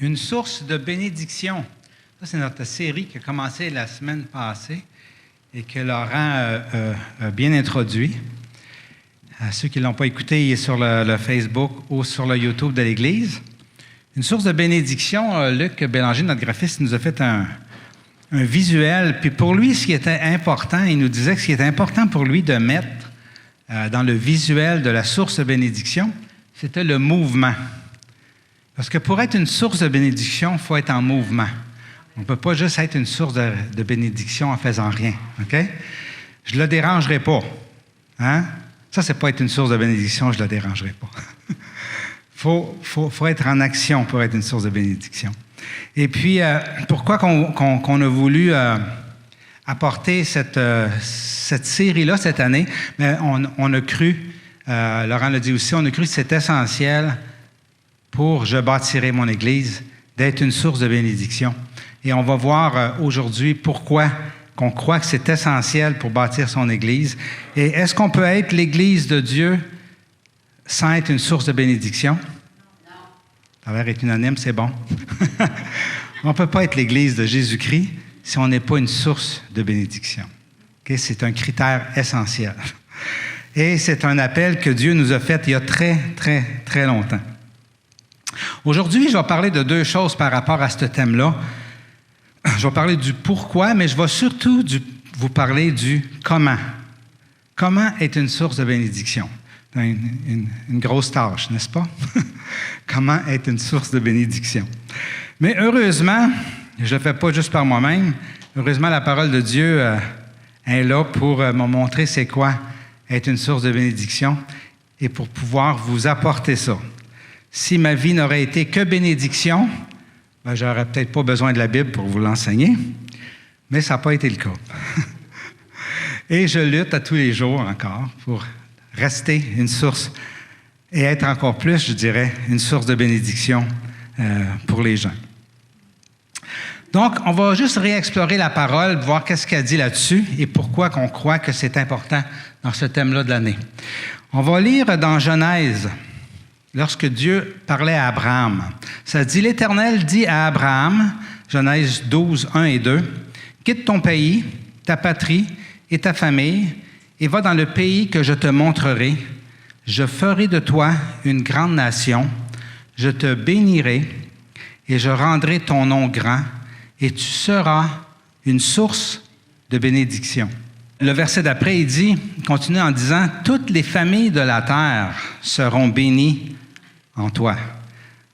Une source de bénédiction. Ça, c'est notre série qui a commencé la semaine passée et que Laurent a bien introduit. À ceux qui ne l'ont pas écouté, il est sur le Facebook ou sur le YouTube de l'Église. Une source de bénédiction, Luc Bélanger, notre graphiste, nous a fait un visuel. Puis pour lui, ce qui était important, il nous disait que ce qui était important pour lui de mettre dans le visuel de la source de bénédiction, c'était le mouvement. Parce que pour être une source de bénédiction, il faut être en mouvement. On ne peut pas juste être une source de bénédiction en faisant rien. OK? Je ne le dérangerai pas. Hein? Ça, c'est pas être une source de bénédiction, je ne le dérangerai pas. faut être en action pour être une source de bénédiction. Et puis, pourquoi qu'on a voulu apporter cette série-là cette année? Mais on a cru, Laurent l'a dit aussi, on a cru que c'est essentiel pour « Je bâtirai mon Église » d'être une source de bénédiction. Et on va voir aujourd'hui pourquoi qu'on croit que c'est essentiel pour bâtir son Église. Et est-ce qu'on peut être l'Église de Dieu sans être une source de bénédiction? Non. Ça a l'air d'être unanime, c'est bon. On ne peut pas être l'Église de Jésus-Christ si on n'est pas une source de bénédiction. Okay? C'est un critère essentiel. Et c'est un appel que Dieu nous a fait il y a très, très, très longtemps. Aujourd'hui, je vais parler de deux choses par rapport à ce thème-là. Je vais parler du pourquoi, mais je vais surtout vous parler du comment. Comment être une source de bénédiction? Une grosse tâche, n'est-ce pas? Comment être une source de bénédiction? Mais heureusement, je ne le fais pas juste par moi-même. Heureusement, la parole de Dieu est là pour me montrer c'est quoi être une source de bénédiction et pour pouvoir vous apporter ça. Si ma vie n'aurait été que bénédiction, ben, je n'aurais peut-être pas besoin de la Bible pour vous l'enseigner, mais ça n'a pas été le cas. Et je lutte à tous les jours encore pour rester une source et être encore plus, je dirais, une source de bénédiction pour les gens. Donc, on va juste réexplorer la parole, voir qu'est-ce qu'elle dit là-dessus et pourquoi qu'on croit que c'est important dans ce thème-là de l'année. On va lire dans Genèse, lorsque Dieu parlait à Abraham. Ça dit, l'Éternel dit à Abraham, Genèse 12, 1 et 2, « Quitte ton pays, ta patrie et ta famille, et va dans le pays que je te montrerai. Je ferai de toi une grande nation, je te bénirai, et je rendrai ton nom grand, et tu seras une source de bénédiction. » Le verset d'après, il dit, continue en disant, « Toutes les familles de la terre seront bénies en toi. »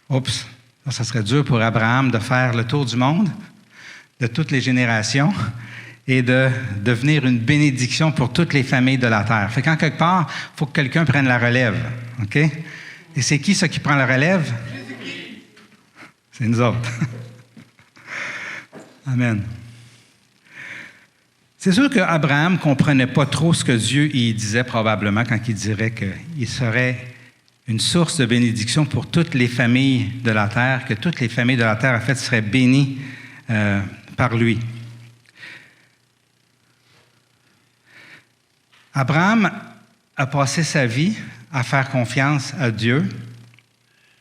Oups, ça serait dur pour Abraham de faire le tour du monde, de toutes les générations, et de devenir une bénédiction pour toutes les familles de la terre. Fait qu'en quelque part, il faut que quelqu'un prenne la relève. OK? Et c'est qui ça qui prend la relève? Jésus-Christ. C'est nous autres. Amen. C'est sûr qu'Abraham ne comprenait pas trop ce que Dieu y disait probablement quand il dirait qu'il serait une source de bénédiction pour toutes les familles de la terre, que toutes les familles de la terre, en fait, seraient bénies par lui. Abraham a passé sa vie à faire confiance à Dieu.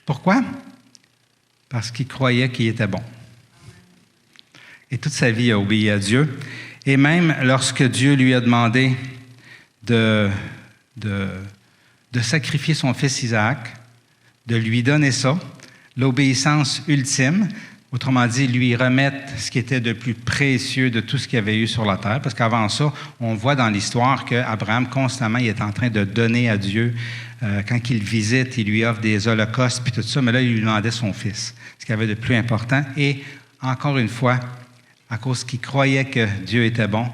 Pourquoi? Parce qu'il croyait qu'il était bon. Et toute sa vie, il a obéi à Dieu. Et même lorsque Dieu lui a demandé de sacrifier son fils Isaac, de lui donner ça, l'obéissance ultime, autrement dit, lui remettre ce qui était de plus précieux de tout ce qu'il y avait eu sur la terre, parce qu'avant ça, on voit dans l'histoire qu'Abraham, constamment, il est en train de donner à Dieu. Quand il visite, il lui offre des holocaustes, puis tout ça, mais là, il lui demandait son fils, ce qu'il y avait de plus important. Et encore une fois, à cause qu'il croyait que Dieu était bon,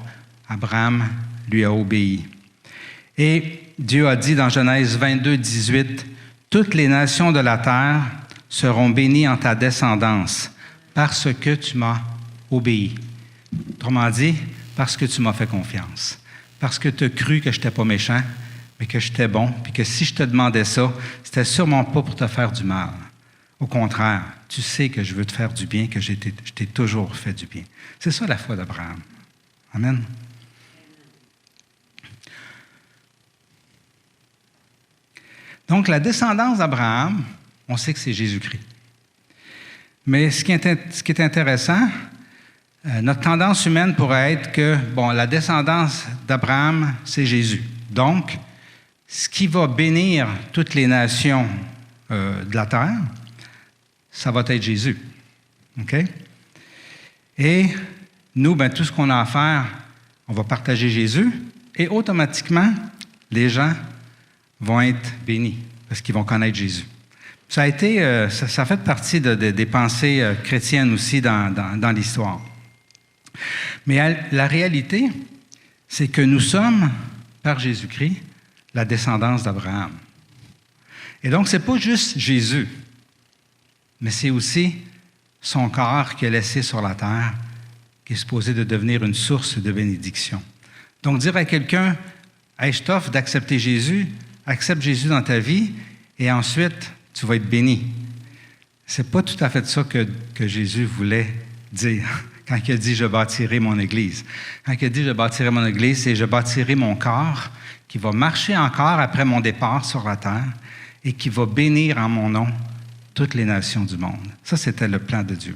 Abraham lui a obéi. Et Dieu a dit dans Genèse 22, 18, « Toutes les nations de la terre seront bénies en ta descendance parce que tu m'as obéi. » Autrement dit, parce que tu m'as fait confiance. Parce que tu as cru que je n'étais pas méchant, mais que j'étais bon, puis que si je te demandais ça, c'était sûrement pas pour te faire du mal. Au contraire, tu sais que je veux te faire du bien, que je t'ai toujours fait du bien. C'est ça la foi d'Abraham. Amen. Donc, la descendance d'Abraham, on sait que c'est Jésus-Christ. Mais ce qui est intéressant, notre tendance humaine pourrait être que, la descendance d'Abraham, c'est Jésus. Donc, ce qui va bénir toutes les nations de la terre, ça va être Jésus. OK? Et nous, tout ce qu'on a à faire, on va partager Jésus et automatiquement, les gens vont être bénis parce qu'ils vont connaître Jésus. Ça a fait partie des pensées chrétiennes aussi dans l'histoire. Mais la réalité, c'est que nous sommes, par Jésus-Christ, la descendance d'Abraham. Et donc, ce n'est pas juste Jésus, mais c'est aussi son corps qu'il a laissé sur la terre, qui est supposé de devenir une source de bénédiction. Donc, dire à quelqu'un, « Hey, je t'offre d'accepter Jésus, accepte Jésus dans ta vie, et ensuite, tu vas être béni. » Ce n'est pas tout à fait ça que Jésus voulait dire quand il a dit « Je bâtirai mon Église ». Quand il a dit « Je bâtirai mon Église », c'est « Je bâtirai mon corps qui va marcher encore après mon départ sur la terre et qui va bénir en mon nom toutes les nations du monde. » Ça, c'était le plan de Dieu.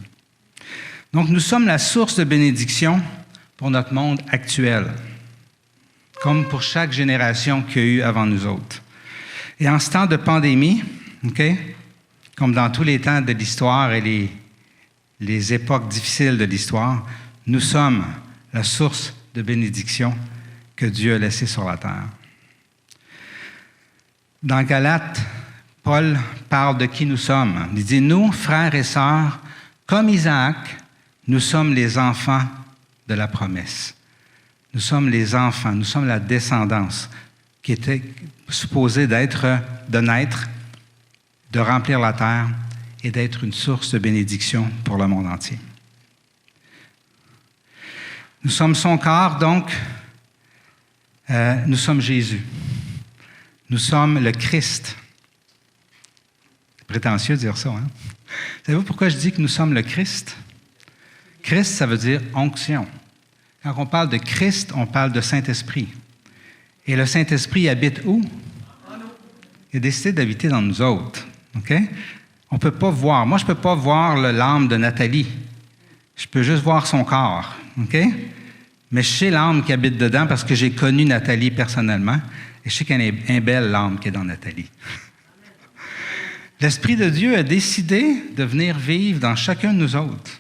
Donc, nous sommes la source de bénédiction pour notre monde actuel, comme pour chaque génération qu'il y a eu avant nous autres. Et en ce temps de pandémie, comme dans tous les temps de l'histoire et les époques difficiles de l'histoire, nous sommes la source de bénédiction que Dieu a laissée sur la terre. Dans Galates, Paul parle de qui nous sommes. Il dit, nous, frères et sœurs, comme Isaac, nous sommes les enfants de la promesse. Nous sommes les enfants, nous sommes la descendance qui était supposée de naître, de remplir la terre et d'être une source de bénédiction pour le monde entier. Nous sommes son corps, donc nous sommes Jésus. Nous sommes le Christ. C'est prétentieux de dire ça, hein? Savez-vous pourquoi je dis que nous sommes le Christ? Christ, ça veut dire onction. Quand on parle de Christ, on parle de Saint-Esprit. Et le Saint-Esprit habite où? Il a décidé d'habiter dans nous autres. OK? On ne peut pas voir. Moi, je ne peux pas voir l'âme de Nathalie. Je peux juste voir son corps. OK? Mais je sais l'âme qui habite dedans parce que j'ai connu Nathalie personnellement. Et je sais qu'elle est une belle âme qui est dans Nathalie. L'Esprit de Dieu a décidé de venir vivre dans chacun de nous autres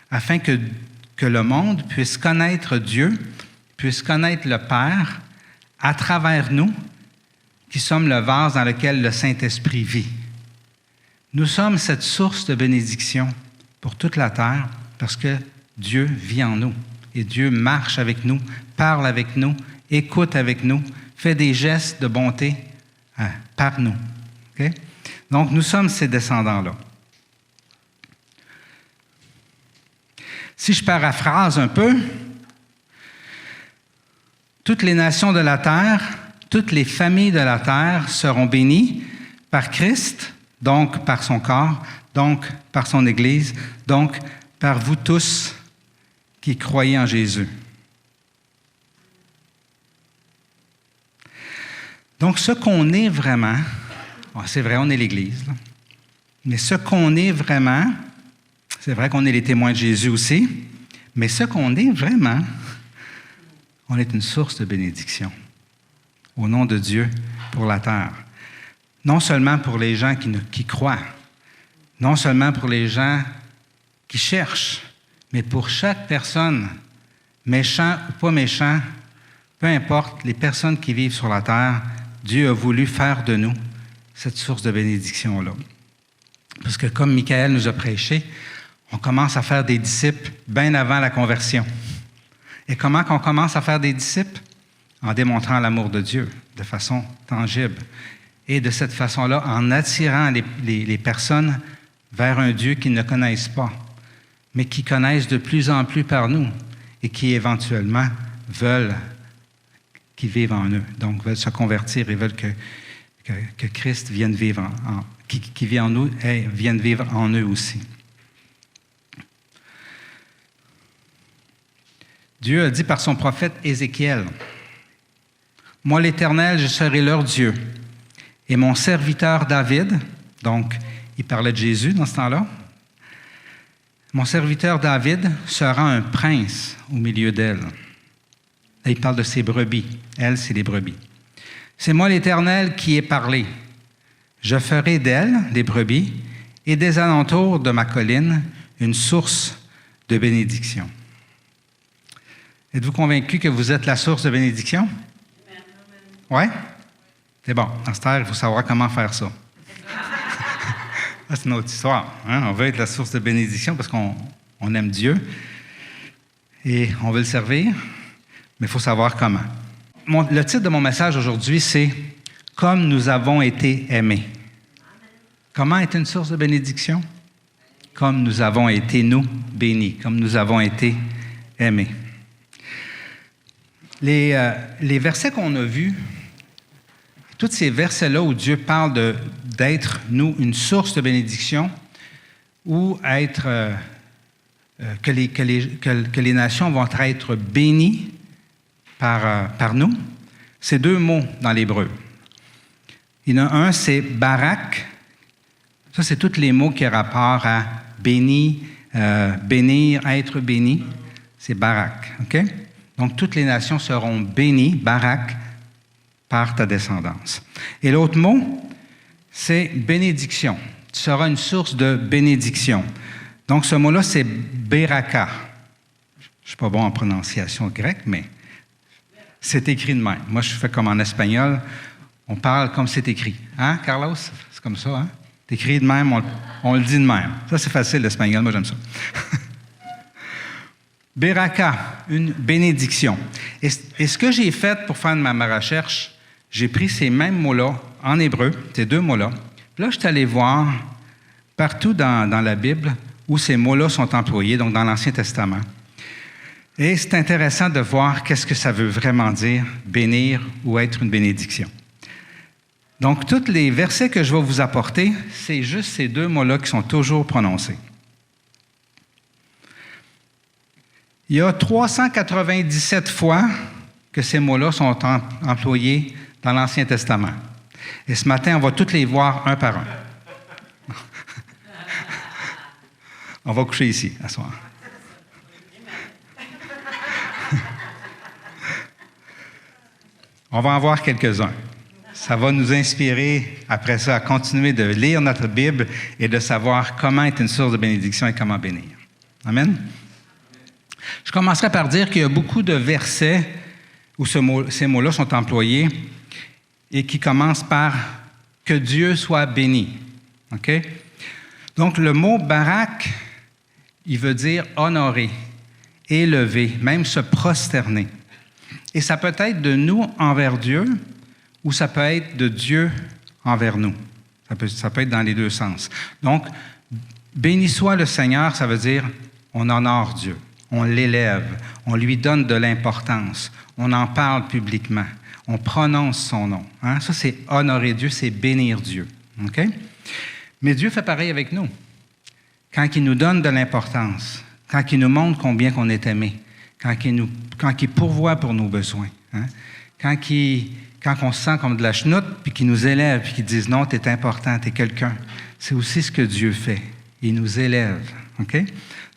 afin que le monde puisse connaître Dieu, puisse connaître le Père à travers nous, qui sommes le vase dans lequel le Saint-Esprit vit. Nous sommes cette source de bénédiction pour toute la terre parce que Dieu vit en nous. Et Dieu marche avec nous, parle avec nous, écoute avec nous, fait des gestes de bonté par nous. Okay? Donc, nous sommes ces descendants-là. Si je paraphrase un peu, toutes les nations de la terre, toutes les familles de la terre seront bénies par Christ, donc par son corps, donc par son Église, donc par vous tous qui croyez en Jésus. Donc, ce qu'on est vraiment, c'est vrai, on est l'Église, là, mais ce qu'on est vraiment, c'est vrai qu'on est les témoins de Jésus aussi, mais ce qu'on est vraiment, on est une source de bénédiction au nom de Dieu pour la terre. Non seulement pour les gens qui croient, non seulement pour les gens qui cherchent, mais pour chaque personne, méchant ou pas méchant, peu importe, les personnes qui vivent sur la terre, Dieu a voulu faire de nous cette source de bénédiction-là. Parce que comme Michael nous a prêché, on commence à faire des disciples bien avant la conversion. Et comment qu'on commence à faire des disciples? En démontrant l'amour de Dieu de façon tangible. Et de cette façon-là, en attirant les personnes vers un Dieu qu'ils ne connaissent pas, mais qui connaissent de plus en plus par nous et qui éventuellement veulent qu'ils vivent en eux. Donc, veulent se convertir et veulent que Christ vienne vivre qui vit en nous et vienne vivre en eux aussi. Dieu a dit par son prophète Ézéchiel, « Moi, l'Éternel, je serai leur Dieu, et mon serviteur David, donc il parlait de Jésus dans ce temps-là, Mon serviteur David sera un prince au milieu d'elle. Là, il parle de ses brebis. Elle, c'est les brebis. C'est moi l'Éternel qui ai parlé. Je ferai d'elle, des brebis, et des alentours de ma colline, une source de bénédiction. Êtes-vous convaincu que vous êtes la source de bénédiction? Oui? C'est bon. En cette heure, il faut savoir comment faire ça. C'est une autre histoire. Hein? On veut être la source de bénédiction parce qu'on aime Dieu et on veut le servir, mais il faut savoir comment. Le titre de mon message aujourd'hui, c'est « Comme nous avons été aimés ». Comment être une source de bénédiction? Comme nous avons été, nous, bénis, comme nous avons été aimés. Les versets qu'on a vus, tous ces versets-là où Dieu parle d'être, nous, une source de bénédiction, ou être, que les nations vont être bénies par nous, c'est deux mots dans l'hébreu. Il y en a un, c'est barak. Ça, c'est tous les mots qui ont rapport à béni, bénir, être béni. C'est barak. OK? Donc, toutes les nations seront bénies, barak, par ta descendance. Et l'autre mot, c'est bénédiction. Tu seras une source de bénédiction. Donc, ce mot-là, c'est beraka. Je ne suis pas bon en prononciation grecque, mais c'est écrit de même. Moi, je fais comme en espagnol. On parle comme c'est écrit. Hein, Carlos? C'est comme ça, hein? C'est écrit de même, on le dit de même. Ça, c'est facile, l'espagnol. Moi, j'aime ça. Beraka, une bénédiction. Et ce que j'ai fait pour faire ma recherche, j'ai pris ces mêmes mots-là en hébreu, ces deux mots-là. Puis là, je suis allé voir partout dans la Bible où ces mots-là sont employés, donc dans l'Ancien Testament. Et c'est intéressant de voir qu'est-ce que ça veut vraiment dire, bénir ou être une bénédiction. Donc, tous les versets que je vais vous apporter, c'est juste ces deux mots-là qui sont toujours prononcés. Il y a 397 fois que ces mots-là sont employés dans l'Ancien Testament. Et ce matin, on va tous les voir un par un. On va coucher ici, à soir. On va en voir quelques-uns. Ça va nous inspirer, après ça, à continuer de lire notre Bible et de savoir comment être une source de bénédiction et comment bénir. Amen? Je commencerai par dire qu'il y a beaucoup de versets où ces mots-là sont employés et qui commencent par « que Dieu soit béni ». OK? Donc, le mot « barak », il veut dire « honorer », « élever », même « se prosterner ». Et ça peut être de nous envers Dieu ou ça peut être de Dieu envers nous. Ça peut être dans les deux sens. Donc, « béni soit le Seigneur », ça veut dire on honore Dieu. On l'élève, on lui donne de l'importance, on en parle publiquement, on prononce son nom. Hein? Ça, c'est honorer Dieu, c'est bénir Dieu. Okay? Mais Dieu fait pareil avec nous. Quand il nous donne de l'importance, quand il nous montre combien qu'on est aimé, quand il pourvoit pour nos besoins, hein? Quand on se sent comme de la chenoute, puis qu'il nous élève, puis qu'il dise non, tu es important, tu es quelqu'un. C'est aussi ce que Dieu fait. Il nous élève. Okay?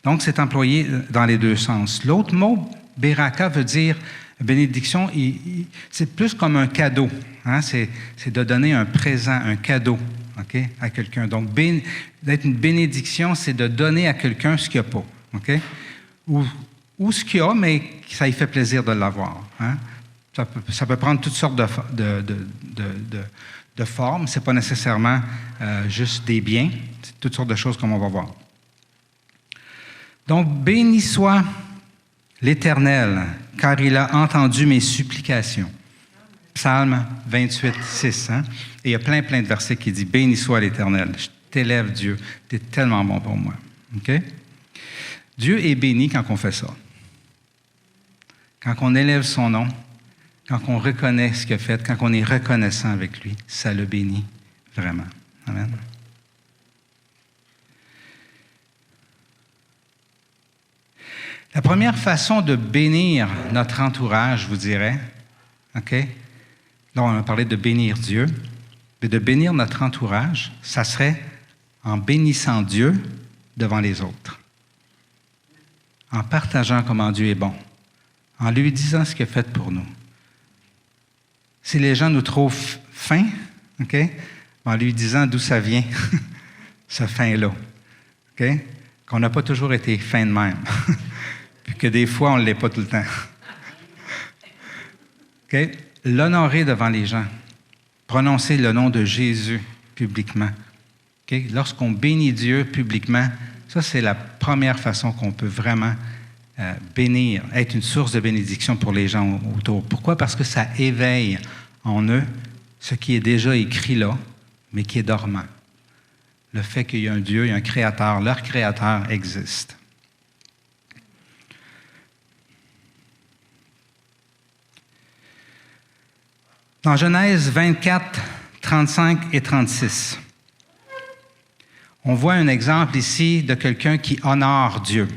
Donc, c'est employé dans les deux sens. L'autre mot, beraka, veut dire bénédiction. C'est plus comme un cadeau. Hein? C'est de donner un présent, un cadeau, okay, à quelqu'un. Donc, d'être une bénédiction, c'est de donner à quelqu'un ce qu'il n'y a pas. Okay? Ou ce qu'il y a, mais ça lui fait plaisir de l'avoir. Hein? Ça peut prendre toutes sortes de formes. Ce n'est pas nécessairement juste des biens. C'est toutes sortes de choses comme on va voir. Donc, béni soit l'Éternel, car il a entendu mes supplications. Psalm 28, 6. Hein? Et il y a plein de versets qui disent « Béni soit l'Éternel, je t'élève Dieu, tu es tellement bon pour moi. Okay? » Dieu est béni quand on fait ça. Quand on élève son nom, quand on reconnaît ce qu'il a fait, quand on est reconnaissant avec lui, ça le bénit vraiment. Amen. La première façon de bénir notre entourage, je vous dirais, OK? Là, on a parlé de bénir Dieu, mais de bénir notre entourage, ça serait en bénissant Dieu devant les autres. en partageant comment Dieu est bon, en lui disant ce qu'il a fait pour nous. Si les gens nous trouvent fins, OK, en lui disant d'où ça vient, ce fin-là, OK, qu'on n'a pas toujours été fin de même, puis que des fois, on ne l'est pas tout le temps. OK? L'honorer devant les gens, prononcer le nom de Jésus publiquement. OK? Lorsqu'on bénit Dieu publiquement, ça, c'est la première façon qu'on peut vraiment bénir, être une source de bénédiction pour les gens autour. Pourquoi? Parce que ça éveille en eux ce qui est déjà écrit là, mais qui est dormant. Le fait qu'il y a un Dieu, il y a un Créateur, leur Créateur existe. Dans Genèse 24, 35 et 36, on voit un exemple ici de quelqu'un qui honore Dieu.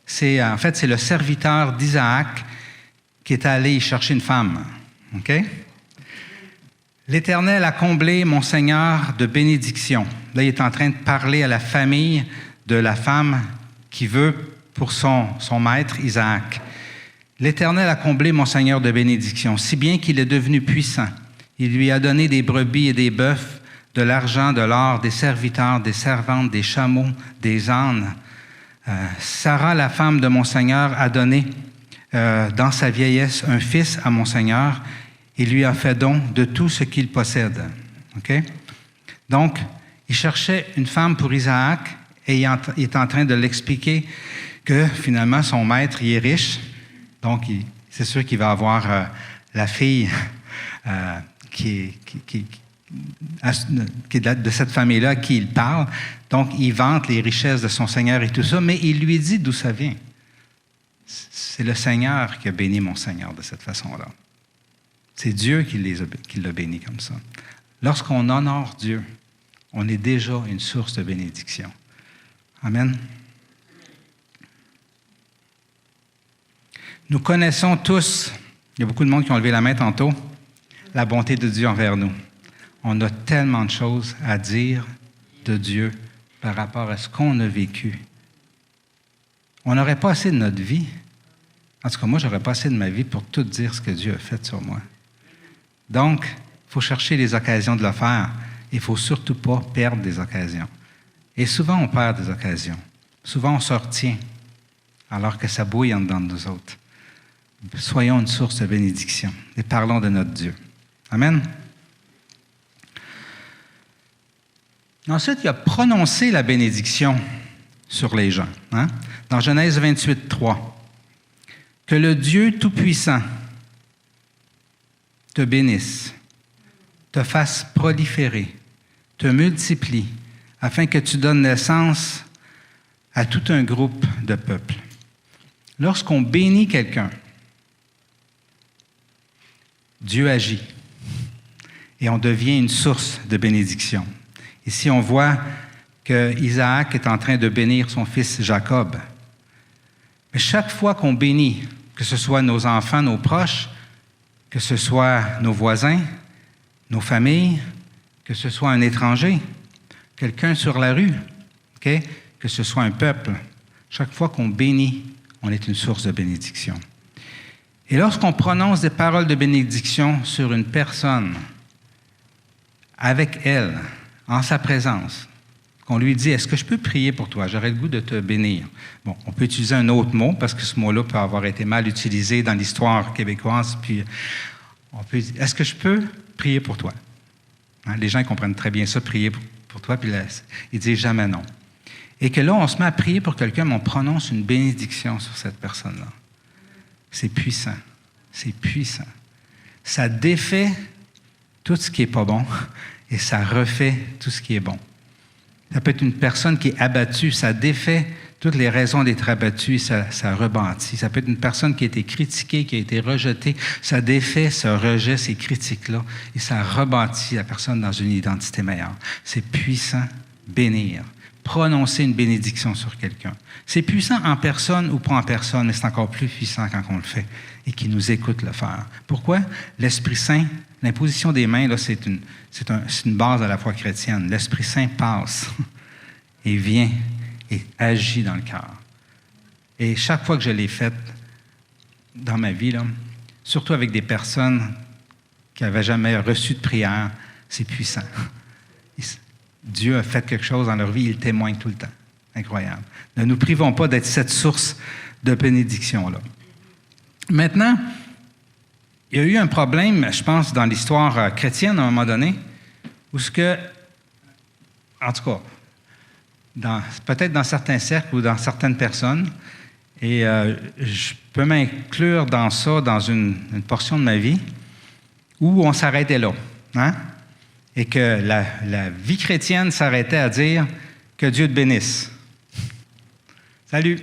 C'est le serviteur d'Isaac qui est allé y chercher une femme. OK? L'Éternel a comblé mon Seigneur de bénédictions. Là, il est en train de parler à la famille de la femme qui veut pour son maître Isaac. L'Éternel a comblé mon Seigneur de bénédictions, si bien qu'il est devenu puissant. Il lui a donné des brebis et des bœufs, de l'argent, de l'or, des serviteurs, des servantes, des chameaux, des ânes. Sarah, la femme de mon Seigneur, a donné dans sa vieillesse un fils à mon Seigneur et lui a fait don de tout ce qu'il possède. Okay? Donc, il cherchait une femme pour Isaac et il est en train de l'expliquer que finalement son maître il est riche. Donc, c'est sûr qu'il va avoir la fille qui est de cette famille-là à qui il parle. Donc, il vante les richesses de son Seigneur et tout ça, mais il lui dit d'où ça vient. C'est le Seigneur qui a béni mon Seigneur de cette façon-là. C'est Dieu qui l'a béni comme ça. Lorsqu'on honore Dieu, on est déjà une source de bénédiction. Amen. Nous connaissons tous, il y a beaucoup de monde qui ont levé la main tantôt, la bonté de Dieu envers nous. On a tellement de choses à dire de Dieu par rapport à ce qu'on a vécu. On n'aurait pas assez de notre vie. En tout cas, moi, je n'aurais pas assez de ma vie pour tout dire ce que Dieu a fait sur moi. Donc, il faut chercher les occasions de le faire. Il ne faut surtout pas perdre des occasions. Et souvent, on perd des occasions. Souvent, on se retient, alors que ça bouille en dedans de nous autres. Soyons une source de bénédiction et parlons de notre Dieu. Amen. Ensuite, il a prononcé la bénédiction sur les gens. Hein? Dans Genèse 28, 3. Que le Dieu Tout-Puissant te bénisse, te fasse proliférer, te multiplie, afin que tu donnes naissance à tout un groupe de peuples. Lorsqu'on bénit quelqu'un, Dieu agit et on devient une source de bénédiction. Ici, on voit que Isaac est en train de bénir son fils Jacob. Mais chaque fois qu'on bénit, que ce soit nos enfants, nos proches, que ce soit nos voisins, nos familles, que ce soit un étranger, quelqu'un sur la rue, okay? Que ce soit un peuple, chaque fois qu'on bénit, on est une source de bénédiction. Et lorsqu'on prononce des paroles de bénédiction sur une personne, avec elle, en sa présence, qu'on lui dit « Est-ce que je peux prier pour toi? J'aurais le goût de te bénir. » Bon, on peut utiliser un autre mot, parce que ce mot-là peut avoir été mal utilisé dans l'histoire québécoise, puis on peut dire « Est-ce que je peux prier pour toi? » Hein, les gens ils comprennent très bien ça, prier pour toi, puis là, ils disent jamais non. Et que là, on se met à prier pour quelqu'un, mais on prononce une bénédiction sur cette personne-là. C'est puissant. C'est puissant. Ça défait tout ce qui n'est pas bon et ça refait tout ce qui est bon. Ça peut être une personne qui est abattue, ça défait toutes les raisons d'être abattue et ça rebâtit. Ça peut être une personne qui a été critiquée, qui a été rejetée, ça défait ce rejet, ces critiques-là, et ça rebâtit la personne dans une identité meilleure. C'est puissant, bénir, prononcer une bénédiction sur quelqu'un. C'est puissant en personne ou pas en personne, mais c'est encore plus puissant quand on le fait et qu'il nous écoute le faire. Pourquoi? L'Esprit Saint, l'imposition des mains, là, c'est une base de la foi chrétienne. L'Esprit Saint passe et vient et agit dans le cœur. Et chaque fois que je l'ai faite dans ma vie, là, surtout avec des personnes qui n'avaient jamais reçu de prière, c'est puissant. Dieu a fait quelque chose dans leur vie, il témoigne tout le temps. Incroyable. Ne nous privons pas d'être cette source de bénédiction-là. Maintenant, il y a eu un problème, je pense, dans l'histoire chrétienne à un moment donné, où ce que, en tout cas, peut-être dans certains cercles ou dans certaines personnes, et je peux m'inclure dans ça, dans une portion de ma vie, où on s'arrêtait là, hein? Et que la vie chrétienne s'arrêtait à dire que Dieu te bénisse. Salut!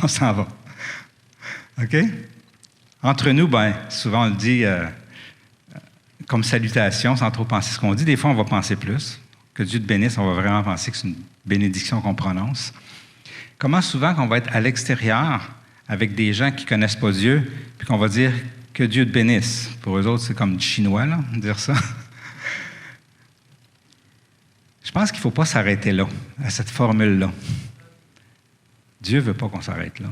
On s'en va. OK? Entre nous, souvent on le dit comme salutation, sans trop penser ce qu'on dit. Des fois, on va penser plus. Que Dieu te bénisse, on va vraiment penser que c'est une bénédiction qu'on prononce. Comment souvent qu'on va être à l'extérieur avec des gens qui ne connaissent pas Dieu, puis qu'on va dire que Dieu te bénisse. Pour eux autres, c'est comme du chinois, là, dire ça. Je pense qu'il ne faut pas s'arrêter là, à cette formule-là. Dieu ne veut pas qu'on s'arrête là.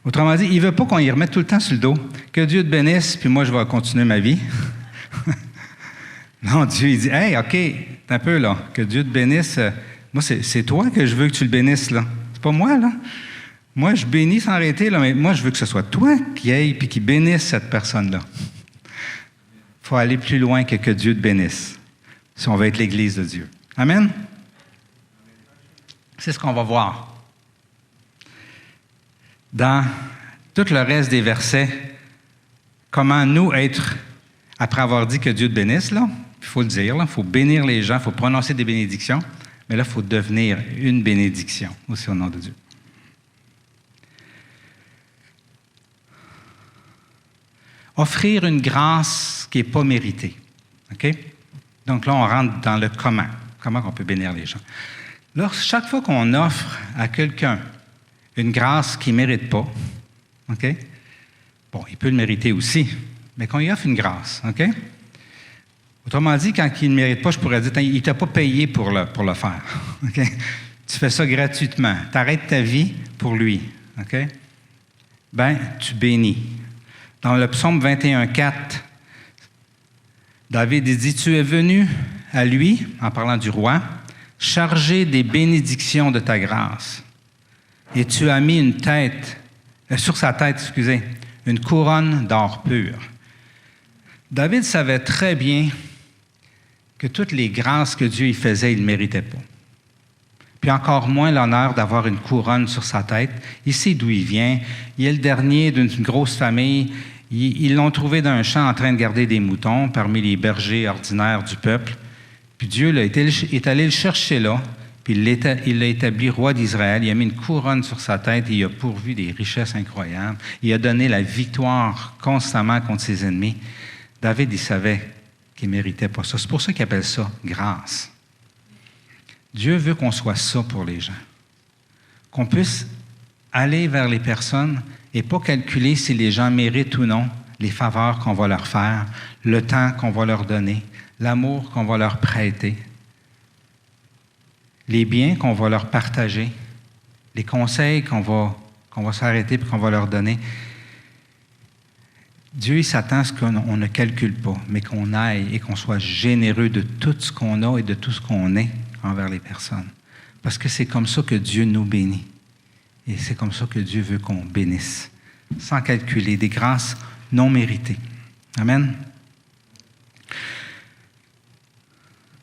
Autrement dit, il ne veut pas qu'on y remette tout le temps sur le dos. Que Dieu te bénisse, puis moi, je vais continuer ma vie. Non, Dieu, il dit, « Hey, OK, t'as un peu, là, que Dieu te bénisse. Moi, c'est toi que je veux que tu le bénisses, là. C'est pas moi, là. Moi, je bénis sans arrêter, là, mais moi, je veux que ce soit toi qui aille puis qui bénisse cette personne-là. Il faut aller plus loin que Dieu te bénisse, si on veut être l'Église de Dieu. Amen? C'est ce qu'on va voir. Dans tout le reste des versets, comment nous être, après avoir dit que Dieu te bénisse, là, il faut le dire, il faut bénir les gens, il faut prononcer des bénédictions, mais là, il faut devenir une bénédiction aussi au nom de Dieu. Offrir une grâce qui n'est pas méritée. OK? Donc là, on rentre dans le comment. Comment on peut bénir les gens. Là, chaque fois qu'on offre à quelqu'un une grâce qu'il ne mérite pas, OK? Bon, il peut le mériter aussi, mais qu'on lui offre une grâce, OK? Autrement dit, quand il ne mérite pas, je pourrais dire, il ne t'a pas payé pour le faire, OK? Tu fais ça gratuitement. Tu arrêtes ta vie pour lui, OK? Ben, tu bénis. Dans le psaume 21,4, David dit, « Tu es venu à lui, en parlant du roi, chargé des bénédictions de ta grâce. Et tu as mis sur sa tête, une couronne d'or pur. » David savait très bien que toutes les grâces que Dieu y faisait, il ne méritait pas. Puis encore moins l'honneur d'avoir une couronne sur sa tête. Il sait d'où il vient. Il est le dernier d'une grosse famille. Ils l'ont trouvé dans un champ en train de garder des moutons parmi les bergers ordinaires du peuple. Puis Dieu est allé le chercher là, puis il l'a établi roi d'Israël. Il a mis une couronne sur sa tête et il a pourvu des richesses incroyables. Il a donné la victoire constamment contre ses ennemis. David, il savait qu'il ne méritait pas ça. C'est pour ça qu'il appelle ça grâce. Dieu veut qu'on soit ça pour les gens. Qu'on puisse aller vers les personnes et pas calculer si les gens méritent ou non les faveurs qu'on va leur faire, le temps qu'on va leur donner, l'amour qu'on va leur prêter, les biens qu'on va leur partager, les conseils qu'on va s'arrêter et qu'on va leur donner. Dieu, il s'attend à ce qu'on ne calcule pas, mais qu'on aille et qu'on soit généreux de tout ce qu'on a et de tout ce qu'on est envers les personnes. Parce que c'est comme ça que Dieu nous bénit. Et c'est comme ça que Dieu veut qu'on bénisse, sans calculer, des grâces non méritées. Amen.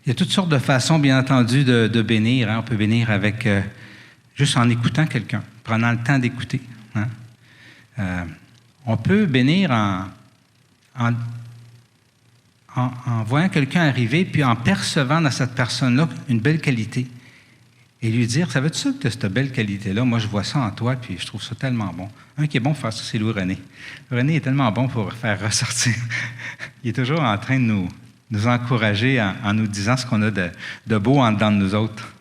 Il y a toutes sortes de façons, bien entendu, de bénir. Hein. On peut bénir avec juste en écoutant quelqu'un, prenant le temps d'écouter. Hein. On peut bénir en voyant quelqu'un arriver, puis en percevant dans cette personne-là une belle qualité. Et lui dire, savais-tu ça que tu as cette belle qualité-là? Moi, je vois ça en toi, puis je trouve ça tellement bon. Un qui est bon pour faire ça, c'est Louis-René. Louis-René est tellement bon pour faire ressortir. Il est toujours en train de nous encourager en nous disant ce qu'on a de beau en dedans de nous autres.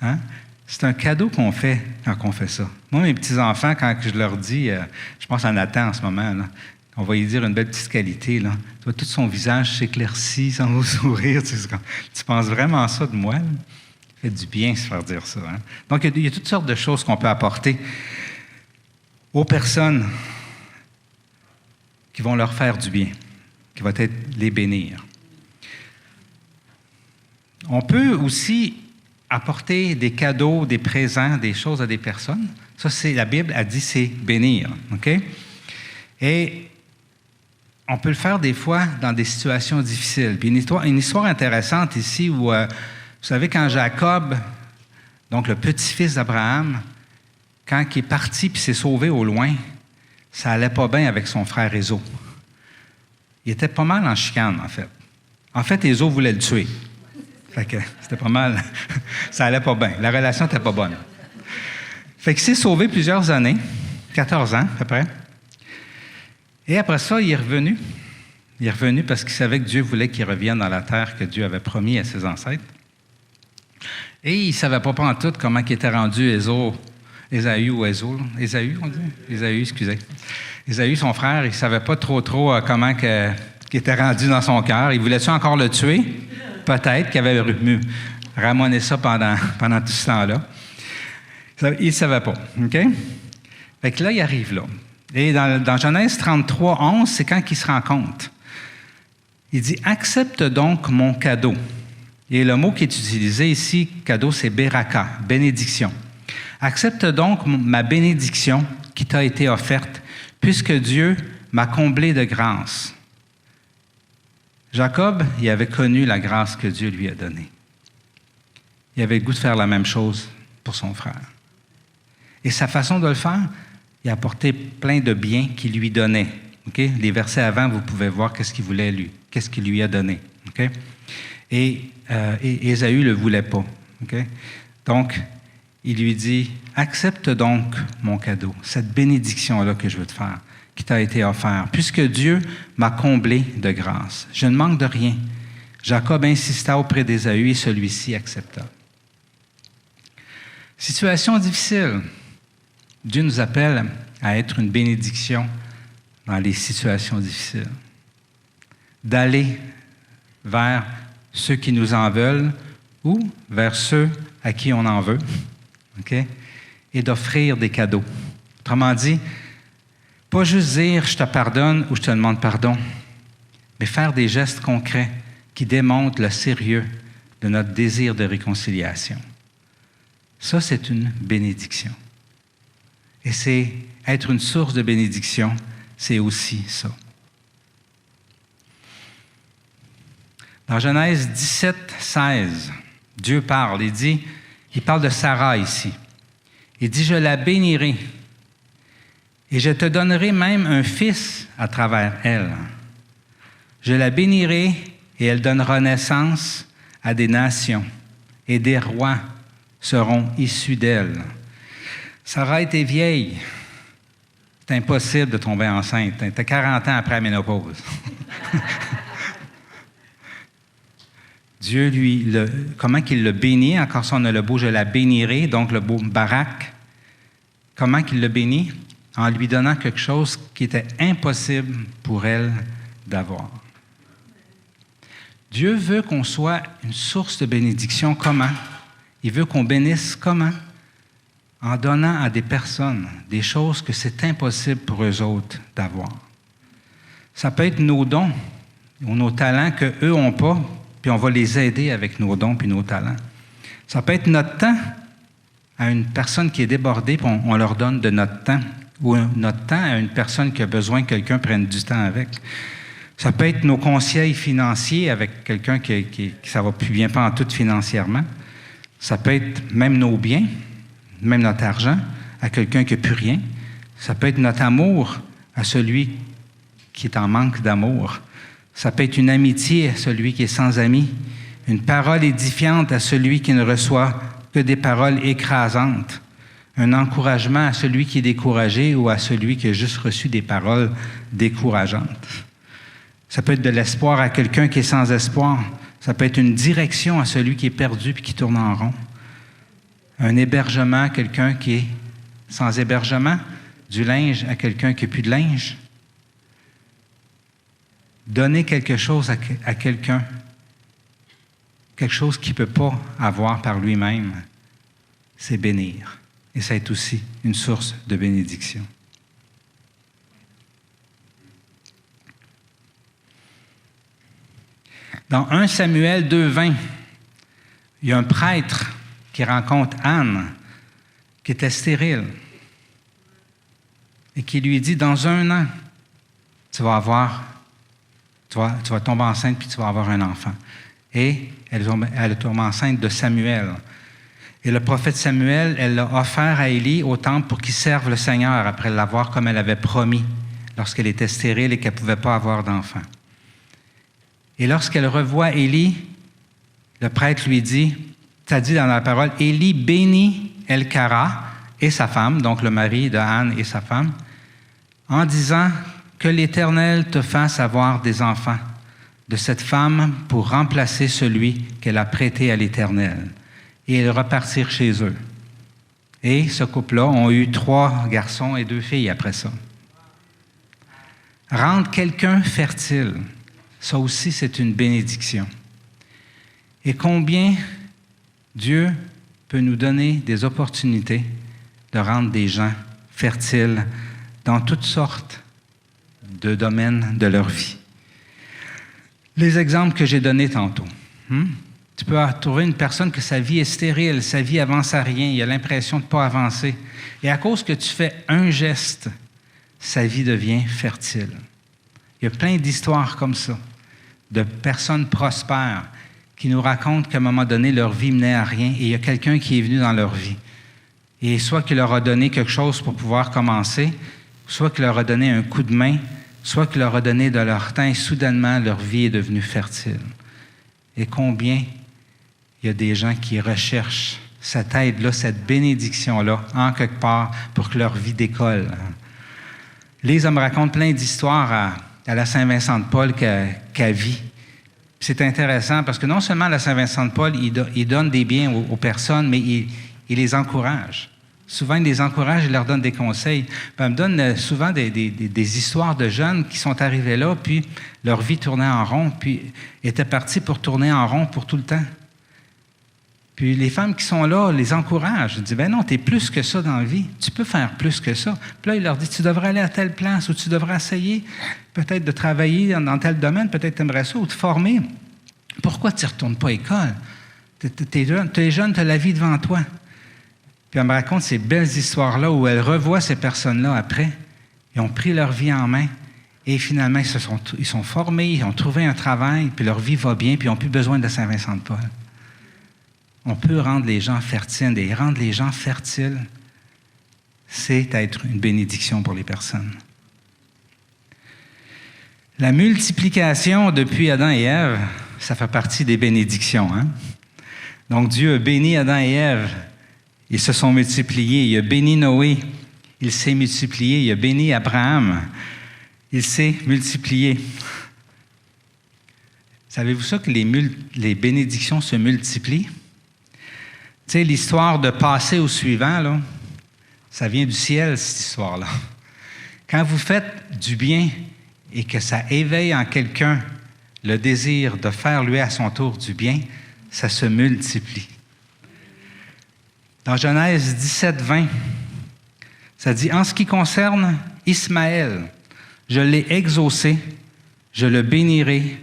Hein? C'est un cadeau qu'on fait quand on fait ça. Moi, mes petits-enfants, quand je leur dis, je pense à Nathan en ce moment, là, on va lui dire une belle petite qualité. Là. Tu vois, tout son visage s'éclaircit, son beau sourire. Tu penses vraiment ça de moi? Là? Ça fait du bien se faire dire ça. Hein? Donc, il y a toutes sortes de choses qu'on peut apporter aux personnes qui vont leur faire du bien, qui vont être les bénir. On peut aussi apporter des cadeaux, des présents, des choses à des personnes. Ça, c'est la Bible a dit, c'est bénir. OK? Et on peut le faire des fois dans des situations difficiles. Puis une histoire intéressante ici où, vous savez, quand Jacob, donc le petit-fils d'Abraham, quand il est parti puis s'est sauvé au loin, ça allait pas bien avec son frère Ésaü. Il était pas mal en chicane, en fait. En fait, Ésaü voulait le tuer. Fait que c'était pas mal. Ça allait pas bien. La relation n'était pas bonne. Fait qu'il s'est sauvé plusieurs années, 14 ans à peu près. Et après ça, il est revenu. Il est revenu parce qu'il savait que Dieu voulait qu'il revienne dans la terre que Dieu avait promis à ses ancêtres. Et il ne savait pas pantoute comment il était rendu Ésaü, on dit? Ésaü, excusez. Ésaü, son frère, il ne savait pas trop comment qu'il était rendu dans son cœur. Il voulait-tu encore le tuer? Peut-être qu'il avait ramonné ça pendant tout ce temps-là. Il ne savait pas. OK? Fait que là, il arrive là. Et dans Genèse 33, 11, c'est quand il se rend compte. Il dit « Accepte donc mon cadeau ». Et le mot qui est utilisé ici, cadeau, c'est « beraka », bénédiction. « Accepte donc ma bénédiction qui t'a été offerte, puisque Dieu m'a comblé de grâce. » Jacob, il avait connu la grâce que Dieu lui a donnée. Il avait le goût de faire la même chose pour son frère. Et sa façon de le faire, il a apporté plein de biens qu'il lui donnait. Okay? Les versets avant, vous pouvez voir qu'est-ce qu'il lui a donné. Okay? Et Ésaü ne le voulait pas. Okay? Donc, il lui dit, accepte donc mon cadeau, cette bénédiction-là que je veux te faire, qui t'a été offerte, puisque Dieu m'a comblé de grâce. Je ne manque de rien. Jacob insista auprès d'Ésaü et celui-ci accepta. Situation difficile. Dieu nous appelle à être une bénédiction dans les situations difficiles. D'aller vers ceux qui nous en veulent ou vers ceux à qui on en veut. Okay? Et d'offrir des cadeaux. Autrement dit, pas juste dire « je te pardonne » ou « je te demande pardon », mais faire des gestes concrets qui démontrent le sérieux de notre désir de réconciliation. Ça, c'est une bénédiction. Et c'est être une source de bénédiction, c'est aussi ça. Dans Genèse 17, 16, Dieu parle, il parle de Sarah ici. Il dit, « Je la bénirai, et je te donnerai même un fils à travers elle. Je la bénirai, et elle donnera naissance à des nations, et des rois seront issus d'elle. » Sarah était vieille. C'est impossible de tomber enceinte. Elle était 40 ans après la ménopause. Dieu, comment qu'il l'a béni, encore ça on a le beau « je la bénirai », donc le beau « barak ». Comment qu'il l'a béni? En lui donnant quelque chose qui était impossible pour elle d'avoir. Dieu veut qu'on soit une source de bénédiction. Comment? Il veut qu'on bénisse comment? En donnant à des personnes des choses que c'est impossible pour eux autres d'avoir. Ça peut être nos dons ou nos talents qu'eux n'ont pas, puis on va les aider avec nos dons puis nos talents. Ça peut être notre temps à une personne qui est débordée, puis on leur donne de notre temps, ou notre temps à une personne qui a besoin que quelqu'un prenne du temps avec. Ça peut être nos conseils financiers avec quelqu'un qui ça va plus bien pas en tout financièrement. Ça peut être même nos biens, même notre argent, à quelqu'un qui n'a plus rien. Ça peut être notre amour à celui qui est en manque d'amour. Ça peut être une amitié à celui qui est sans amis. Une parole édifiante à celui qui ne reçoit que des paroles écrasantes. Un encouragement à celui qui est découragé ou à celui qui a juste reçu des paroles décourageantes. Ça peut être de l'espoir à quelqu'un qui est sans espoir. Ça peut être une direction à celui qui est perdu et qui tourne en rond. Un hébergement à quelqu'un qui est sans hébergement. Du linge à quelqu'un qui n'a plus de linge. Donner quelque chose à quelqu'un quelque chose qu'il ne peut pas avoir par lui-même, c'est bénir. Et ça est aussi une source de bénédiction. Dans 1 Samuel 2,20, il y a un prêtre qui rencontre Anne, qui était stérile, et qui lui dit, dans 1 an, tu vas tomber enceinte puis tu vas avoir un enfant. Et elle tombe enceinte de Samuel. Et le prophète Samuel, elle l'a offert à Élie au temple pour qu'il serve le Seigneur après l'avoir comme elle avait promis lorsqu'elle était stérile et qu'elle ne pouvait pas avoir d'enfant. Et lorsqu'elle revoit Élie, le prêtre lui dit, ça dit dans la parole, Élie bénit Elkara et sa femme, donc le mari de Anne et sa femme, en disant que l'Éternel te fasse avoir des enfants de cette femme pour remplacer celui qu'elle a prêté à l'Éternel. Et ils repartirent chez eux. Et ce couple-là ont eu 3 garçons et 2 filles après ça. Rendre quelqu'un fertile, ça aussi c'est une bénédiction. Et combien Dieu peut nous donner des opportunités de rendre des gens fertiles dans toutes sortes de domaines de leur vie. Les exemples que j'ai donnés tantôt. Tu peux trouver une personne que sa vie est stérile, sa vie avance à rien, il a l'impression de ne pas avancer. Et à cause que tu fais un geste, sa vie devient fertile. Il y a plein d'histoires comme ça, de personnes prospères qui nous racontent qu'à un moment donné, leur vie menait à rien et il y a quelqu'un qui est venu dans leur vie. Et soit qu'il leur a donné quelque chose pour pouvoir commencer, soit qu'il leur a donné un coup de main, soit qu'il leur a donné de leur temps et soudainement, leur vie est devenue fertile. Et combien il y a des gens qui recherchent cette aide-là, cette bénédiction-là, en quelque part, pour que leur vie décolle. Lisa me raconte plein d'histoires à la Saint-Vincent-de-Paul qu'elle vit. C'est intéressant parce que non seulement à la Saint-Vincent-de-Paul, il donne des biens aux personnes, mais il les encourage. Souvent, il les encourage, il leur donne des conseils. Puis, elle me donne souvent des histoires de jeunes qui sont arrivés là, puis leur vie tournait en rond, puis étaient partis pour tourner en rond pour tout le temps. Puis les femmes qui sont là les encouragent. Ils disent, ben non, tu es plus que ça dans la vie. Tu peux faire plus que ça. Puis là, il leur dit, tu devrais aller à telle place ou tu devrais essayer peut-être de travailler dans tel domaine, peut-être tu aimerais ça ou te former. Pourquoi tu ne retournes pas à l'école? Tu es jeune, tu as la vie devant toi. Puis elle me raconte ces belles histoires-là où elle revoit ces personnes-là après. Ils ont pris leur vie en main et finalement, ils sont formés, ils ont trouvé un travail, puis leur vie va bien, puis ils n'ont plus besoin de Saint-Vincent-de-Paul. On peut rendre les gens fertiles. Et rendre les gens fertiles, c'est être une bénédiction pour les personnes. La multiplication depuis Adam et Ève, ça fait partie des bénédictions. Donc Dieu a béni Adam et Ève. Ils se sont multipliés. Il a béni Noé. Il s'est multiplié. Il a béni Abraham. Il s'est multiplié. Savez-vous ça que les bénédictions se multiplient? Tu sais, l'histoire de passer au suivant, là, ça vient du ciel, cette histoire-là. Quand vous faites du bien et que ça éveille en quelqu'un le désir de faire lui à son tour du bien, ça se multiplie. Dans Genèse 17, 20, ça dit « En ce qui concerne Ismaël, je l'ai exaucé, je le bénirai,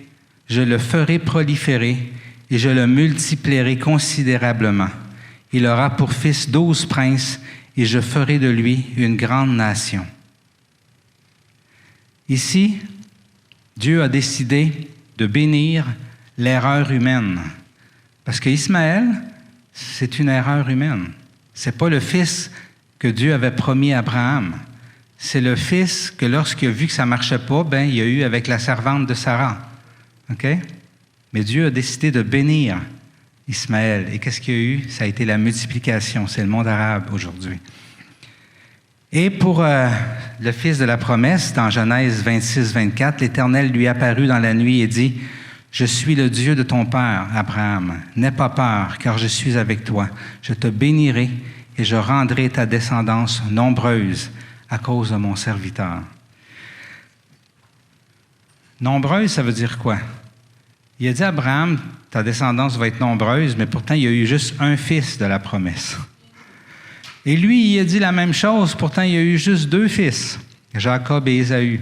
je le ferai proliférer et je le multiplierai considérablement. Il aura pour fils 12 princes et je ferai de lui une grande nation. » Ici, Dieu a décidé de bénir l'erreur humaine. Parce qu'Ismaël, c'est une erreur humaine. Ce n'est pas le fils que Dieu avait promis à Abraham. C'est le fils que lorsqu'il a vu que ça ne marchait pas, il y a eu avec la servante de Sarah. OK? Mais Dieu a décidé de bénir Ismaël. Et qu'est-ce qu'il y a eu? Ça a été la multiplication. C'est le monde arabe aujourd'hui. Et pour le fils de la promesse, dans Genèse 26, 24, l'Éternel lui apparut dans la nuit et dit, « Je suis le Dieu de ton père, Abraham. N'aie pas peur, car je suis avec toi. Je te bénirai et je rendrai ta descendance nombreuse à cause de mon serviteur. » Nombreuse, ça veut dire quoi? Il a dit à Abraham, ta descendance va être nombreuse, mais pourtant, il y a eu juste un fils de la promesse. Et lui, il a dit la même chose, pourtant, il y a eu juste 2 fils, Jacob et Ésaü.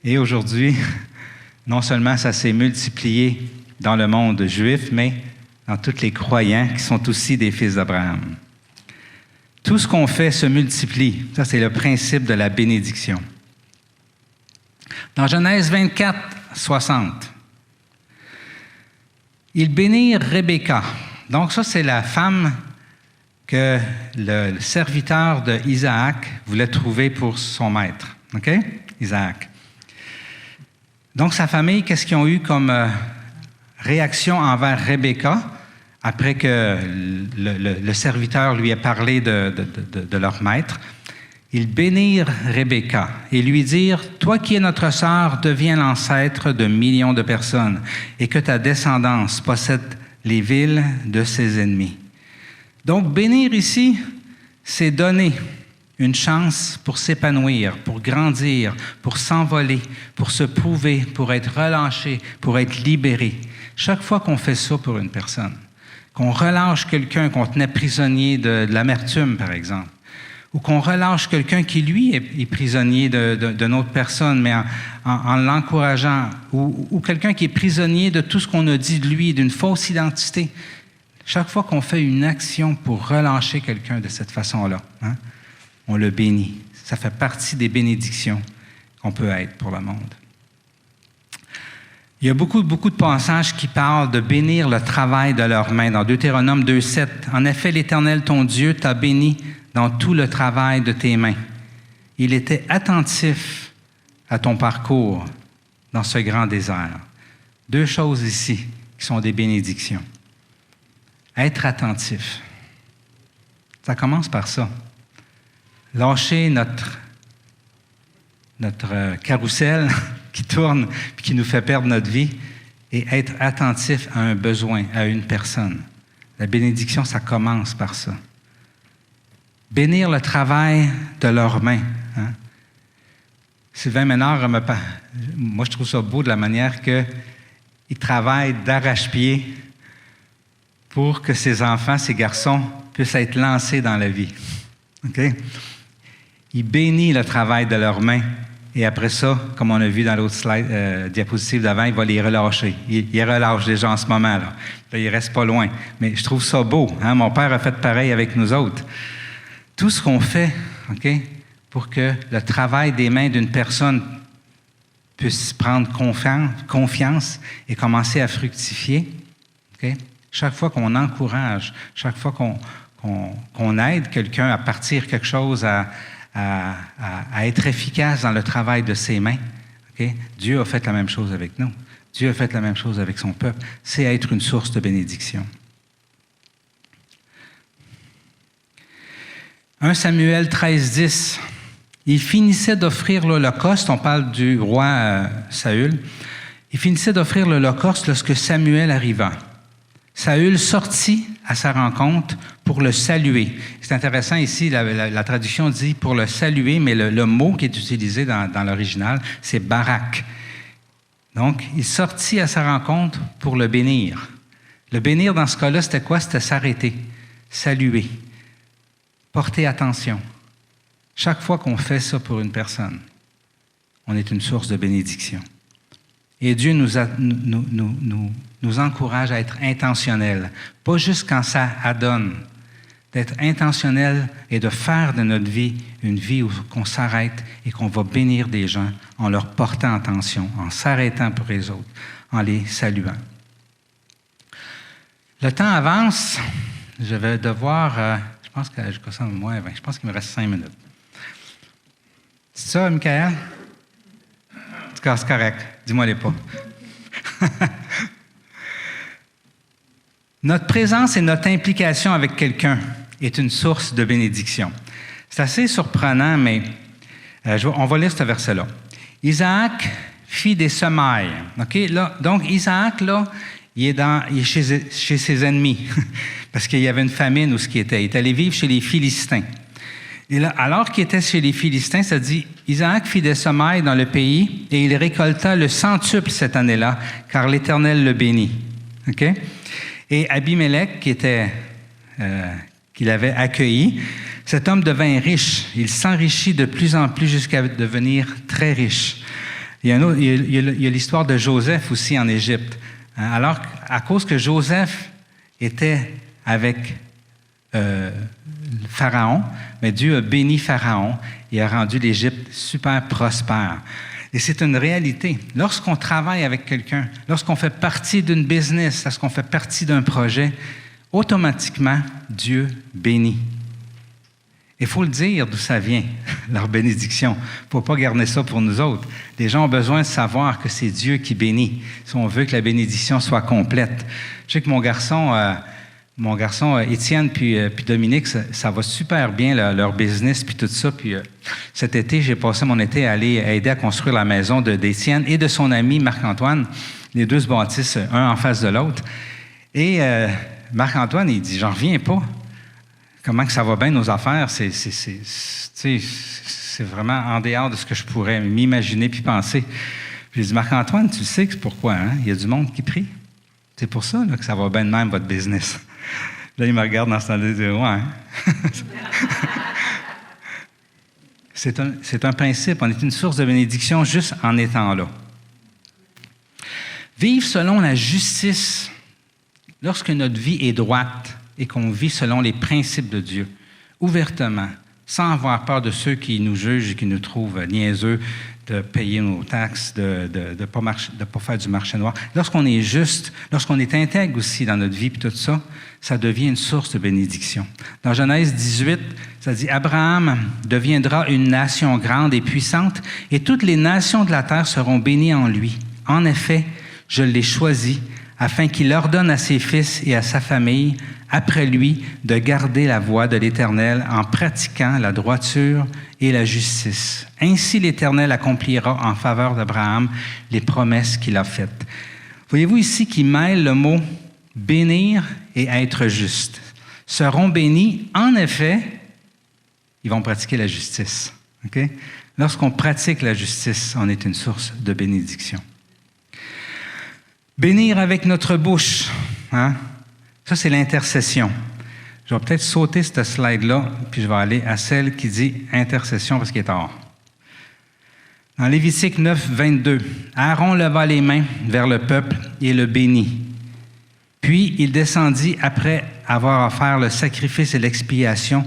Et aujourd'hui, non seulement ça s'est multiplié dans le monde juif, mais dans tous les croyants qui sont aussi des fils d'Abraham. Tout ce qu'on fait se multiplie. Ça, c'est le principe de la bénédiction. Dans Genèse 24, 60, ils bénirent Rebecca. Donc ça, c'est la femme que le serviteur d'Isaac voulait trouver pour son maître. OK? Isaac. Donc, sa famille, qu'est-ce qu'ils ont eu comme réaction envers Rebecca après que le serviteur lui ait parlé de leur maître? Ils bénirent Rebecca et lui dirent, « Toi qui es notre sœur, deviens l'ancêtre de millions de personnes et que ta descendance possède les villes de ses ennemis. » Donc, bénir ici, c'est donner une chance pour s'épanouir, pour grandir, pour s'envoler, pour se prouver, pour être relâché, pour être libéré. Chaque fois qu'on fait ça pour une personne, qu'on relâche quelqu'un qu'on tenait prisonnier de l'amertume, par exemple, ou qu'on relâche quelqu'un qui, lui, est prisonnier d'une autre personne, mais en l'encourageant, ou quelqu'un qui est prisonnier de tout ce qu'on a dit de lui, d'une fausse identité. Chaque fois qu'on fait une action pour relâcher quelqu'un de cette façon-là, hein, on le bénit. Ça fait partie des bénédictions qu'on peut être pour le monde. Il y a beaucoup de passages qui parlent de bénir le travail de leurs mains. Dans Deutéronome 2,7, « En effet, l'Éternel, ton Dieu, t'a béni dans tout le travail de tes mains. Il était attentif à ton parcours dans ce grand désert. » 2 choses ici qui sont des bénédictions. Être attentif. Ça commence par ça. Lâcher notre carrousel qui tourne et qui nous fait perdre notre vie et être attentif à un besoin, à une personne. La bénédiction, ça commence par ça. Bénir le travail de leurs mains. Hein? Sylvain Ménard, moi je trouve ça beau de la manière qu'il travaille d'arrache-pied pour que ses enfants, ses garçons, puissent être lancés dans la vie. OK? Il bénit le travail de leurs mains. Et après ça, comme on a vu dans l'autre slide, diapositive d'avant, il va les relâcher. Il relâche déjà en ce moment. Là, il ne reste pas loin. Mais je trouve ça beau. Hein? Mon père a fait pareil avec nous autres. Tout ce qu'on fait, OK, pour que le travail des mains d'une personne puisse prendre confiance et commencer à fructifier, OK? Chaque fois qu'on encourage, chaque fois qu'on aide quelqu'un à partir quelque chose, à être efficace dans le travail de ses mains, okay? Dieu a fait la même chose avec nous. Dieu a fait la même chose avec son peuple. C'est être une source de bénédiction. 1 Samuel 13, 10. Il finissait d'offrir l'Holocauste, on parle du roi Saül. Il finissait d'offrir l'Holocauste lorsque Samuel arriva. Saül sortit à sa rencontre pour le saluer. C'est intéressant ici, la traduction dit pour le saluer, mais le mot qui est utilisé dans l'original, c'est barak. Donc, il sortit à sa rencontre pour le bénir. Le bénir dans ce cas-là, c'était quoi? C'était s'arrêter, saluer, porter attention. Chaque fois qu'on fait ça pour une personne, on est une source de bénédiction. Et Dieu nous encourage à être intentionnels, pas juste quand ça adonne, d'être intentionnel et de faire de notre vie une vie où on s'arrête et qu'on va bénir des gens en leur portant attention, en s'arrêtant pour les autres, en les saluant. Le temps avance, je vais devoir, je pense que je consomme moins 20, je pense qu'il me reste 5 minutes. C'est ça, Michael? En tout cas, c'est correct. Dis-moi-les pas. Notre présence et notre implication avec quelqu'un est une source de bénédiction. C'est assez surprenant, mais on va lire ce verset-là. Isaac fit des semailles. Okay? Là, donc, Isaac, là, il est chez ses ennemis, parce qu'il y avait une famine où ce qui était. Il est allé vivre chez les Philistins. Et là, alors qu'il était chez les Philistins, ça dit, Isaac fit des semailles dans le pays et il récolta le centuple cette année-là, car l'Éternel le bénit. OK? Et Abimelech, qu'il avait accueilli, cet homme devint riche. Il s'enrichit de plus en plus jusqu'à devenir très riche. Il y a l'histoire de Joseph aussi en Égypte. Alors, à cause que Joseph était avec Pharaon, mais Dieu a béni Pharaon et a rendu l'Égypte super prospère. Et c'est une réalité. Lorsqu'on travaille avec quelqu'un, lorsqu'on fait partie d'une business, lorsqu'on fait partie d'un projet, automatiquement, Dieu bénit. Il faut le dire d'où ça vient, leur bénédiction. Il ne faut pas garder ça pour nous autres. Les gens ont besoin de savoir que c'est Dieu qui bénit, si on veut que la bénédiction soit complète. Je sais que mon garçon Étienne puis Dominique, ça va super bien, leur business puis tout ça. Puis cet été, j'ai passé mon été à aller aider à construire la maison d'Étienne et de son ami Marc-Antoine. Les deux se bâtissent un en face de l'autre. Et Marc-Antoine, il dit, j'en reviens pas. Comment que ça va bien, nos affaires? C'est vraiment en dehors de ce que je pourrais m'imaginer puis penser. Puis j'ai dit, Marc-Antoine, tu sais que c'est pourquoi, hein? Il y a du monde qui prie. C'est pour ça là, que ça va bien de même, votre business. Là, il me regarde dans ce temps-là et il dit, ouais. Hein? C'est un principe. On est une source de bénédiction juste en étant là. Vivre selon la justice, lorsque notre vie est droite, et qu'on vit selon les principes de Dieu, ouvertement, sans avoir peur de ceux qui nous jugent et qui nous trouvent niaiseux, de payer nos taxes, de ne pas faire du marché noir. Lorsqu'on est juste, lorsqu'on est intègre aussi dans notre vie, puis tout ça, ça devient une source de bénédiction. Dans Genèse 18, ça dit « Abraham deviendra une nation grande et puissante, et toutes les nations de la terre seront bénies en lui. En effet, je l'ai choisi, afin qu'il ordonne à ses fils et à sa famille, après lui, de garder la voie de l'Éternel en pratiquant la droiture et la justice. Ainsi l'Éternel accomplira en faveur d'Abraham les promesses qu'il a faites. » Voyez-vous ici qu'il mêle le mot « bénir » et « être juste ». Seront bénis, en effet, ils vont pratiquer la justice. Okay? Lorsqu'on pratique la justice, on est une source de bénédiction. Bénir avec notre bouche, hein? Ça, c'est l'intercession. Je vais peut-être sauter cette slide-là, puis je vais aller à celle qui dit intercession parce qu'il est tard. Dans Lévitique 9, 22, Aaron leva les mains vers le peuple et le bénit. Puis il descendit après avoir offert le sacrifice et l'expiation,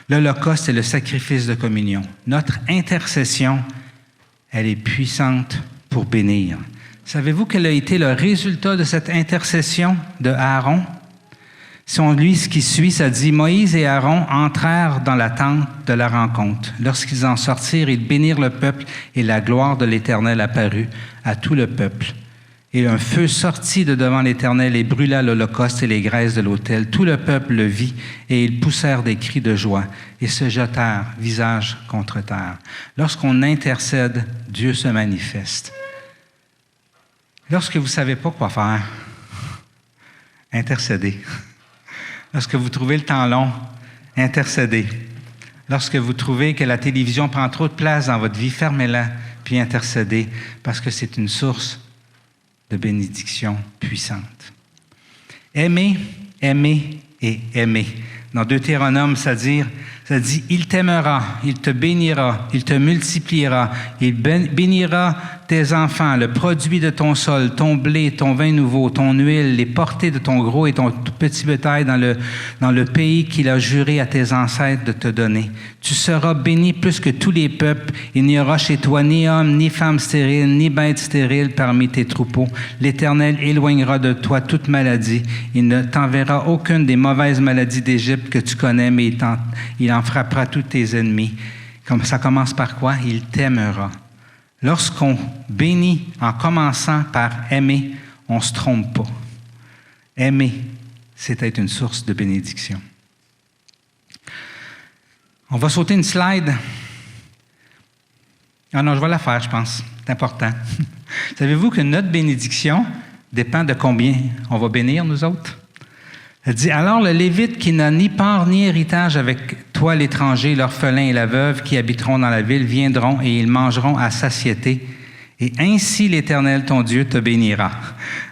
l'holocauste et le sacrifice de communion. Notre intercession, elle est puissante pour bénir. Savez-vous quel a été le résultat de cette intercession de Aaron? Si on lit ce qui suit, ça dit « Moïse et Aaron entrèrent dans la tente de la rencontre. Lorsqu'ils en sortirent, ils bénirent le peuple et la gloire de l'Éternel apparut à tout le peuple. Et un feu sortit de devant l'Éternel et brûla l'holocauste et les graisses de l'autel. Tout le peuple le vit et ils poussèrent des cris de joie et se jetèrent visage contre terre. » Lorsqu'on intercède, Dieu se manifeste. Lorsque vous ne savez pas quoi faire, intercédez. Lorsque vous trouvez le temps long, intercédez. Lorsque vous trouvez que la télévision prend trop de place dans votre vie, fermez-la, puis intercédez, parce que c'est une source de bénédiction puissante. Aimer, aimer et aimer. Dans Deutéronome, ça dit « Il t'aimera, il te bénira, il te multipliera, il bénira tes enfants, le produit de ton sol, ton blé, ton vin nouveau, ton huile, les portées de ton gros et ton petit bétail dans le pays qu'il a juré à tes ancêtres de te donner. Tu seras béni plus que tous les peuples. Il n'y aura chez toi ni homme, ni femme stérile, ni bête stérile parmi tes troupeaux. L'Éternel éloignera de toi toute maladie. Il ne t'enverra aucune des mauvaises maladies d'Égypte que tu connais, mais il en frappera tous tes ennemis. Comme ça commence par quoi? Il t'aimera. Lorsqu'on bénit en commençant par aimer, on ne se trompe pas. Aimer, c'est être une source de bénédiction. On va sauter une slide. Ah non, je vais la faire, je pense. C'est important. Savez-vous que notre bénédiction dépend de combien on va bénir, nous autres? Elle dit, alors le Lévite qui n'a ni part ni héritage avec Toi, l'étranger, l'orphelin et la veuve qui habiteront dans la ville viendront et ils mangeront à satiété. Et ainsi l'Éternel, ton Dieu, te bénira.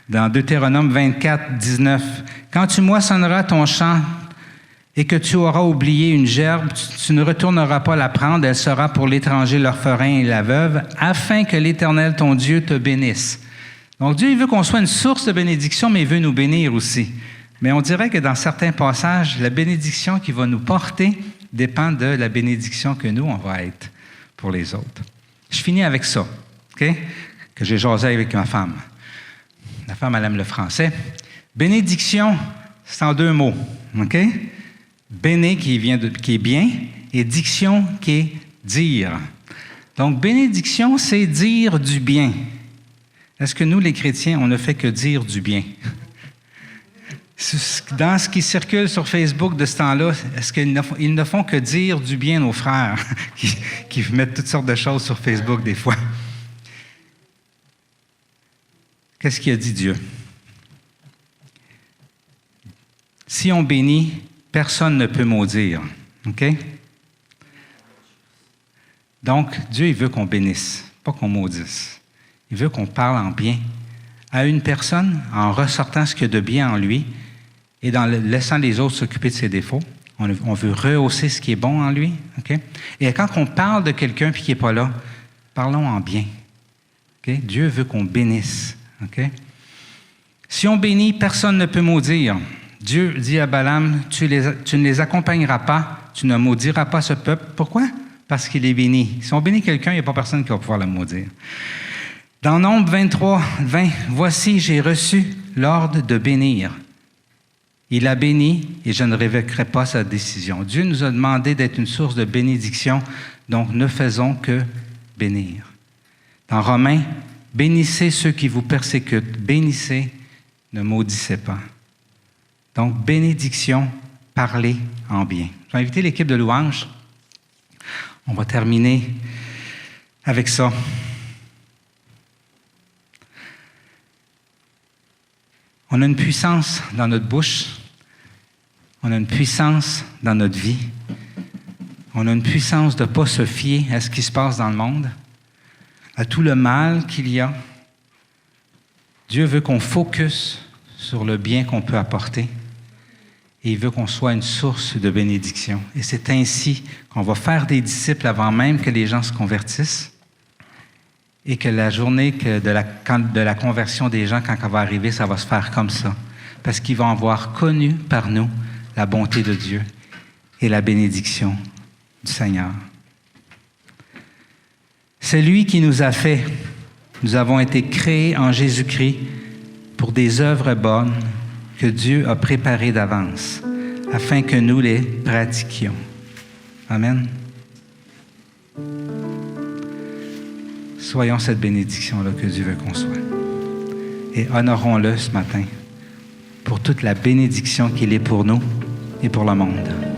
Dans Deutéronome 24, 19, quand tu moissonneras ton champ et que tu auras oublié une gerbe, tu ne retourneras pas la prendre, elle sera pour l'étranger, l'orphelin et la veuve, afin que l'Éternel, ton Dieu, te bénisse. Donc Dieu, il veut qu'on soit une source de bénédiction, mais il veut nous bénir aussi. Mais on dirait que dans certains passages, la bénédiction qui va nous porter dépend de la bénédiction que nous, on va être pour les autres. Je finis avec ça, OK? Que j'ai jasé avec ma femme. La femme, elle aime le français. Bénédiction, c'est en 2 mots, OK? Béné, qui est bien, et diction, qui est dire. Donc, bénédiction, c'est dire du bien. Est-ce que nous, les chrétiens, on ne fait que dire du bien? Dans ce qui circule sur Facebook de ce temps-là, est-ce qu'ils ne font que dire du bien aux frères qui mettent toutes sortes de choses sur Facebook des fois? Qu'est-ce qu'il a dit Dieu? Si on bénit, personne ne peut maudire. OK? Donc, Dieu, il veut qu'on bénisse, pas qu'on maudisse. Il veut qu'on parle en bien à une personne en ressortant ce qu'il y a de bien en lui et en laissant les autres s'occuper de ses défauts. On veut rehausser ce qui est bon en lui. Okay? Et quand on parle de quelqu'un puis qui n'est pas là, parlons en bien. Okay? Dieu veut qu'on bénisse. Okay? Si on bénit, personne ne peut maudire. Dieu dit à Balaam, tu ne les accompagneras pas, tu ne maudiras pas ce peuple. Pourquoi? Parce qu'il est béni. Si on bénit quelqu'un, il n'y a pas personne qui va pouvoir le maudire. Dans Nombre 23, 20, « Voici, j'ai reçu l'ordre de bénir. Il a béni et je ne révoquerai pas sa décision. » Dieu nous a demandé d'être une source de bénédiction, donc ne faisons que bénir. Dans Romains, « Bénissez ceux qui vous persécutent, bénissez, ne maudissez pas. » Donc, bénédiction, parlez en bien. Je vais inviter l'équipe de louange. On va terminer avec ça. On a une puissance dans notre bouche. On a une puissance dans notre vie. On a une puissance de ne pas se fier à ce qui se passe dans le monde, à tout le mal qu'il y a. Dieu veut qu'on focus sur le bien qu'on peut apporter. Et il veut qu'on soit une source de bénédiction. Et c'est ainsi qu'on va faire des disciples avant même que les gens se convertissent et que la journée de la conversion des gens, quand elle va arriver, ça va se faire comme ça. Parce qu'ils vont avoir connu par nous la bonté de Dieu et la bénédiction du Seigneur. C'est lui qui nous a fait. Nous avons été créés en Jésus-Christ pour des œuvres bonnes que Dieu a préparées d'avance, afin que nous les pratiquions. Amen. Soyons cette bénédiction-là que Dieu veut qu'on soit. Et honorons-le ce matin pour toute la bénédiction qu'il est pour nous et pour le monde.